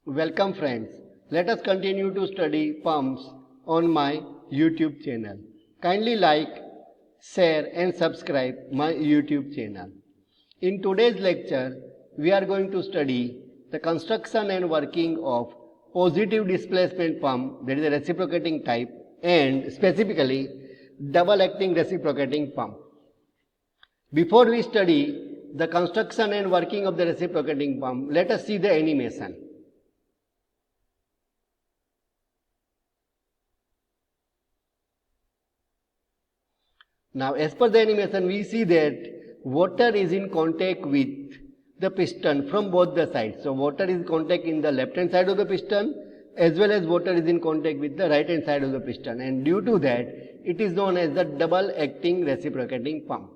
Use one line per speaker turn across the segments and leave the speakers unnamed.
Welcome friends. Let us continue to study pumps on my YouTube channel. Kindly like, share and subscribe my YouTube channel. In today's lecture, we are going to study the construction and working of positive displacement pump, that is a reciprocating type, and specifically double acting reciprocating pump. Before we study the construction and working of the reciprocating pump, let us see the animation. Now, as per the animation, we see that water is in contact with the piston from both the sides. So, water is in contact in the left hand side of the piston as well as water is in contact with the right hand side of the piston, and due to that, it is known as the double acting reciprocating pump.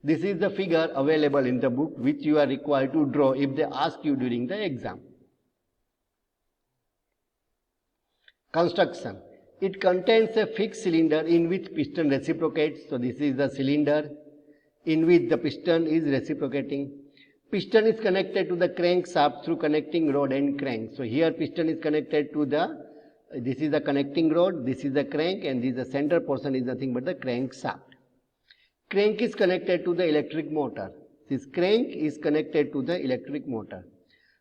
This is the figure available in the book which you are required to draw if they ask you during the exam. Construction. It contains a fixed cylinder in which piston reciprocates. So, this is the cylinder in which the piston is reciprocating. Piston is connected to the crank shaft through connecting rod and crank. So, here piston is connected to this is the connecting rod, this is the crank, and this the center portion is nothing but the crank shaft. Crank is connected to the electric motor. This crank is connected to the electric motor.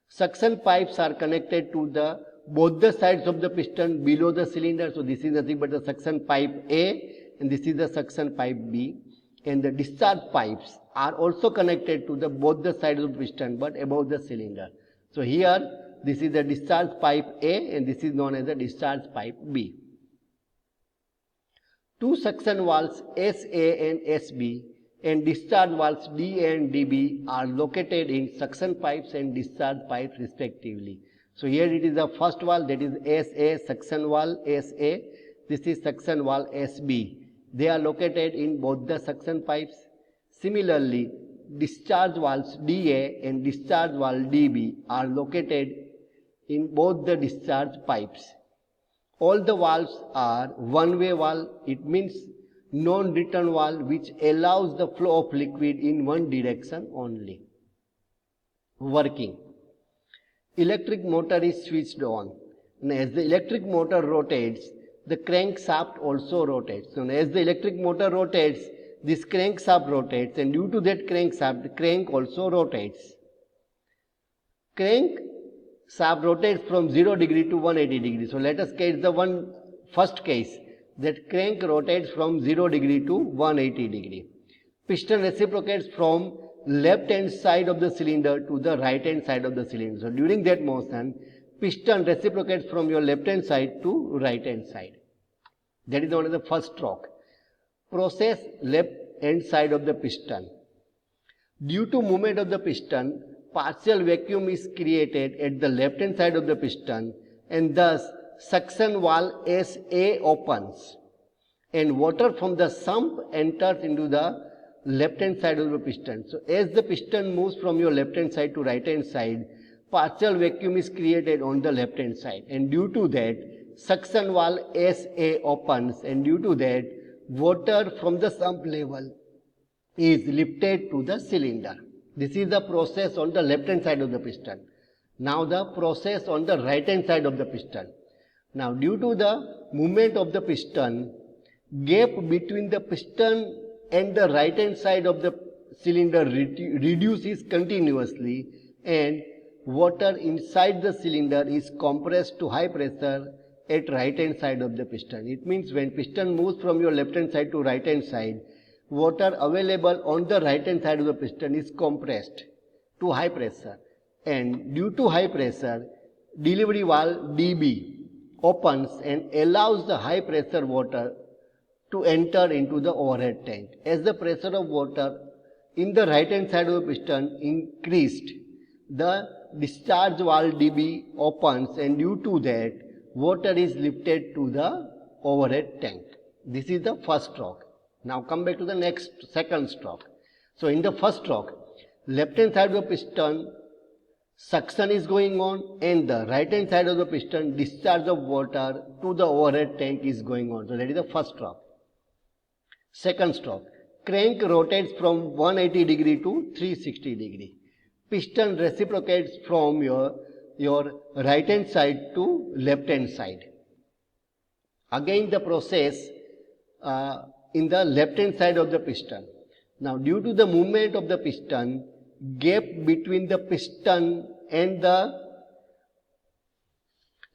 Suction pipes are connected to both the sides of the piston below the cylinder. So, this is nothing but the suction pipe A and this is the suction pipe B, and the discharge pipes are also connected to both the sides of the piston but above the cylinder. So, here this is the discharge pipe A and this is known as the discharge pipe B. Two suction valves SA and SB and discharge valves DA and DB are located in suction pipes and discharge pipes respectively. So, here it is the first valve, that is SA, suction valve SA, this is suction valve SB. They are located in both the suction pipes. Similarly, discharge valves DA and discharge valve DB are located in both the discharge pipes. All the valves are one-way valve. It means non-return valve which allows the flow of liquid in one direction only. Working. Electric motor is switched on, and as the electric motor rotates, the crankshaft also rotates. So, as the electric motor rotates, this crankshaft rotates, and due to that crankshaft, the crank also rotates. Crankshaft rotates from 0 degree to 180 degree. So, let us get the first case, that crank rotates from 0 degree to 180 degree. Piston reciprocates from left hand side of the cylinder to the right hand side of the cylinder. So, during that motion, piston reciprocates from your left hand side to right hand side. That is known as the first stroke. Process left hand side of the piston. Due to movement of the piston, partial vacuum is created at the left hand side of the piston, and thus suction valve SA opens and water from the sump enters into the left hand side of the piston. So, as the piston moves from your left hand side to right hand side, partial vacuum is created on the left hand side, and due to that suction valve SA opens, and due to that water from the sump level is lifted to the cylinder. This is the process on the left hand side of the piston. Now, the process on the right hand side of the piston. Now, due to the movement of the piston, gap between the piston and the right hand side of the cylinder reduces continuously, and water inside the cylinder is compressed to high pressure at right hand side of the piston. It means when piston moves from your left hand side to right hand side, water available on the right hand side of the piston is compressed to high pressure, and due to high pressure, delivery valve DB opens and allows the high pressure water to enter into the overhead tank. As the pressure of water in the right hand side of the piston increased, the discharge valve DB opens, and due to that water is lifted to the overhead tank. This is the first stroke. Now, come back to the second stroke. So, in the first stroke, left hand side of the piston suction is going on, and the right hand side of the piston discharge of water to the overhead tank is going on. So, that is the first stroke. Second stroke, crank rotates from 180 degree to 360 degree. Piston reciprocates from your your right hand side to left hand side. Again the process in the left hand side of the piston. Now due to the movement of the piston, gap between the piston and the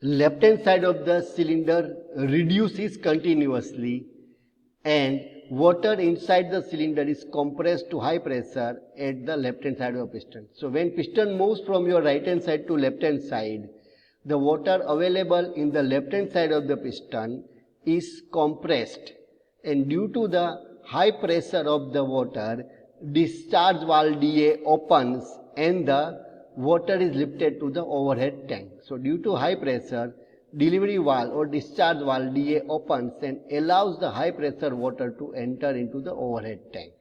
left hand side of the cylinder reduces continuously, and water inside the cylinder is compressed to high pressure at the left hand side of the piston. So when piston moves from your right hand side to left hand side, the water available in the left hand side of the piston is compressed, and due to the high pressure of the water, discharge valve DA opens and the water is lifted to the overhead tank. So due to high pressure, delivery valve or discharge valve DA opens and allows the high pressure water to enter into the overhead tank.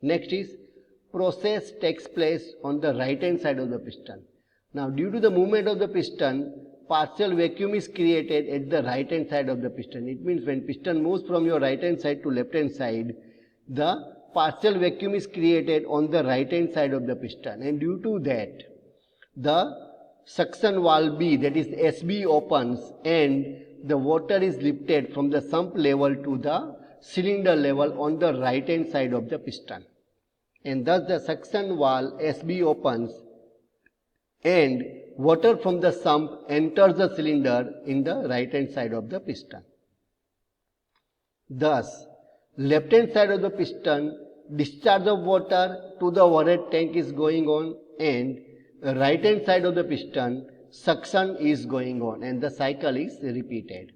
Next is process takes place on the right hand side of the piston. Now due to the movement of the piston, partial vacuum is created at the right hand side of the piston. It means when piston moves from your right hand side to left hand side, the partial vacuum is created on the right hand side of the piston, and due to that the suction valve B, that is SB, opens and the water is lifted from the sump level to the cylinder level on the right hand side of the piston, and thus the suction valve SB opens and water from the sump enters the cylinder in the right hand side of the piston. Thus left hand side of the piston, discharge of water to the overhead tank is going on, and right hand side of the piston, suction is going on, and the cycle is repeated.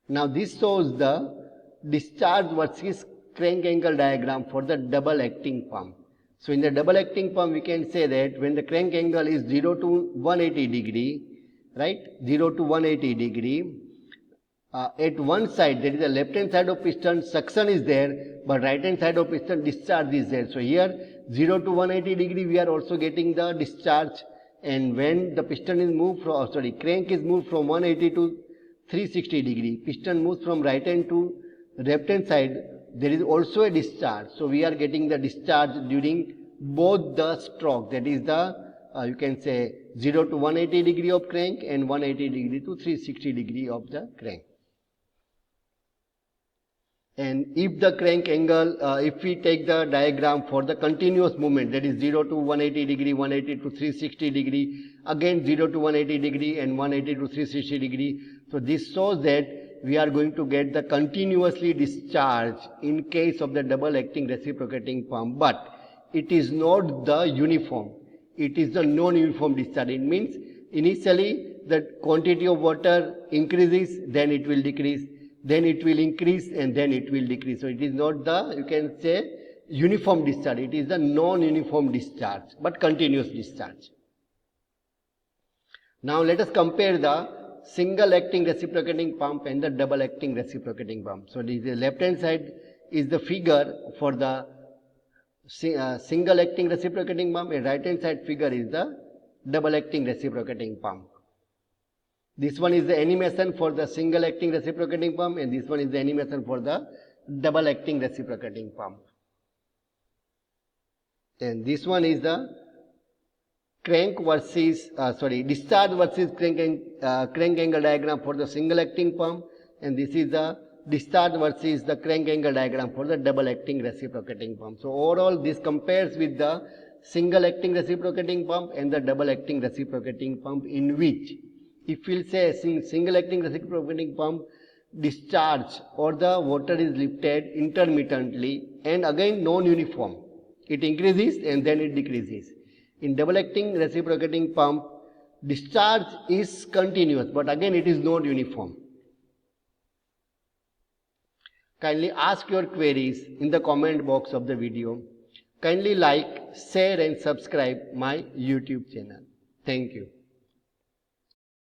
Now this shows the discharge versus crank angle diagram for the double acting pump. So in the double acting pump, we can say that when the crank angle is 0 to 180 degree, right, 0 to 180 degree, at one side, that is the left hand side of piston, suction is there, but right hand side of piston, discharge is there. So here 0 to 180 degree, we are also getting the discharge, and when the piston is moved from, crank is moved from 180 to 360 degree, piston moves from right hand to left hand side, there is also a discharge. So we are getting the discharge during both the stroke, that is the you can say 0 to 180 degree of crank and 180 degree to 360 degree of the crank. And if the crank angle, if we take the diagram for the continuous movement, that is 0 to 180 degree, 180 to 360 degree, again 0 to 180 degree and 180 to 360 degree. So this shows that we are going to get the continuously discharge in case of the double acting reciprocating pump, but it is not the uniform, it is the non-uniform discharge. It means initially the quantity of water increases, then it will decrease, then it will increase, and then it will decrease. So it is not the, you can say, uniform discharge, it is the non-uniform discharge but continuous discharge. Now let us compare the single acting reciprocating pump and the double acting reciprocating pump. So the left hand side is the figure for the single acting reciprocating pump, and right hand side figure is the double acting reciprocating pump. This one is the animation for the single acting reciprocating pump, and this one is the animation for the double acting reciprocating pump. And this one is the crank versus discharge versus crank angle diagram for the single acting pump, and this is the discharge versus the crank angle diagram for the double acting reciprocating pump. So overall this compares with the single acting reciprocating pump and the double acting reciprocating pump, in which if we will say single acting reciprocating pump, discharge or the water is lifted intermittently and again non-uniform, it increases and then it decreases. In double acting reciprocating pump, discharge is continuous but again it is not uniform. Kindly ask your queries in the comment box of the video. Kindly like, share and subscribe my YouTube channel. Thank you.